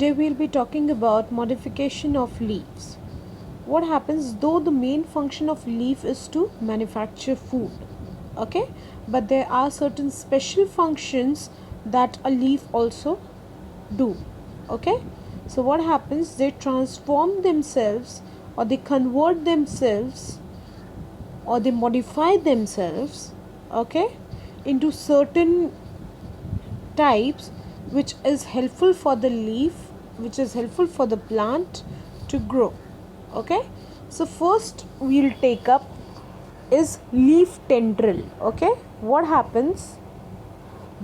Today we'll be talking about modification of leaves. What happens though the main function of leaf is to manufacture food, okay, but there are certain special functions that a leaf also do, okay. So what happens, they transform themselves or they convert themselves or they modify themselves, okay, into certain types which is helpful for the leaf, which is helpful for the plant to grow, okay. So first we'll take up is leaf tendril, okay. What happens,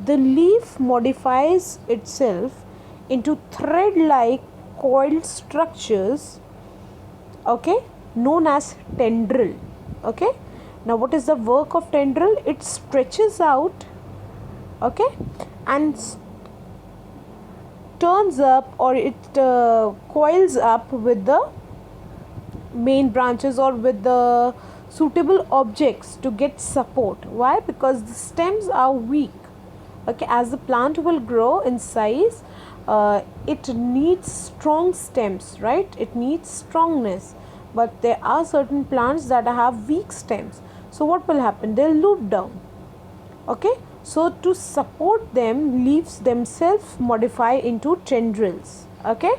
the leaf modifies itself into thread like coiled structures, okay, known as tendril, okay. Now what is the work of tendril? It stretches out, okay, and turns up, or it coils up with the main branches or with the suitable objects to get support. Why? Because the stems are weak, okay. As the plant will grow in size, it needs strong stems, right? It needs strongness, but there are certain plants that have weak stems. So what will happen? They'll loop down, okay. So to support them, leaves themselves modify into tendrils, okay,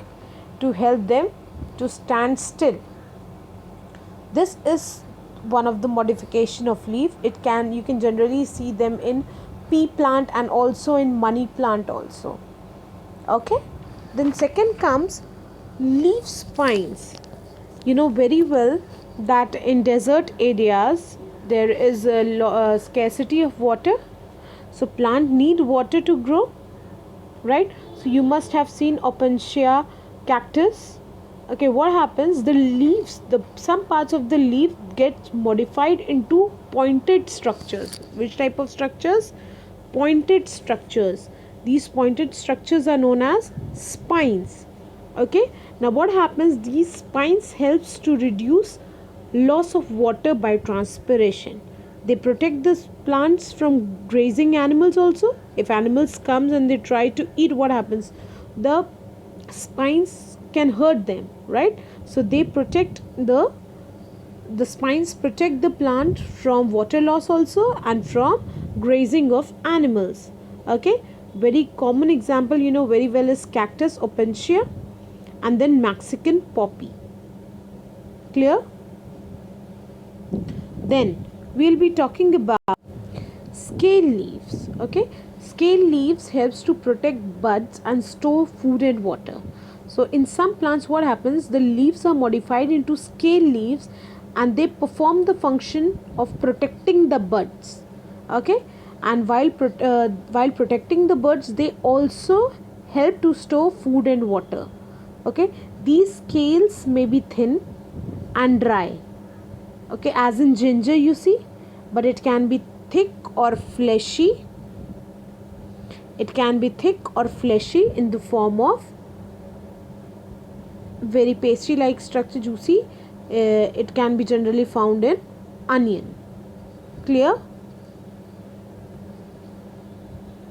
to help them to stand still. This is one of the modification of leaf. You can generally see them in pea plant and also in money plant also, okay. Then second comes leaf spines. You know very well that in desert areas there is a scarcity of water, so plant need water to grow, right? So you must have seen Opuntia cactus, okay. What happens, the leaves, some parts of the leaf get modified into pointed structures. Which type of structures? Pointed structures. These pointed structures are known as spines, okay. Now what happens, these spines helps to reduce loss of water by transpiration. They protect the plants from grazing animals also. If animals comes and they try to eat, what happens, the spines can hurt them, right? So they protect the spines protect the plant from water loss also and from grazing of animals, okay. Very common example, you know very well, is cactus Opuntia and then Mexican poppy. Clear? Then we'll be talking about scale leaves, okay. Scale leaves helps to protect buds and store food and water. So in some plants what happens, the leaves are modified into scale leaves and they perform the function of protecting the buds, okay. And while protecting the buds, they also help to store food and water, okay. These scales may be thin and dry, okay, as in ginger you see, but it can be thick or fleshy. It can be thick or fleshy in the form of very pastry like structure, juicy. It can be generally found in onion. Clear?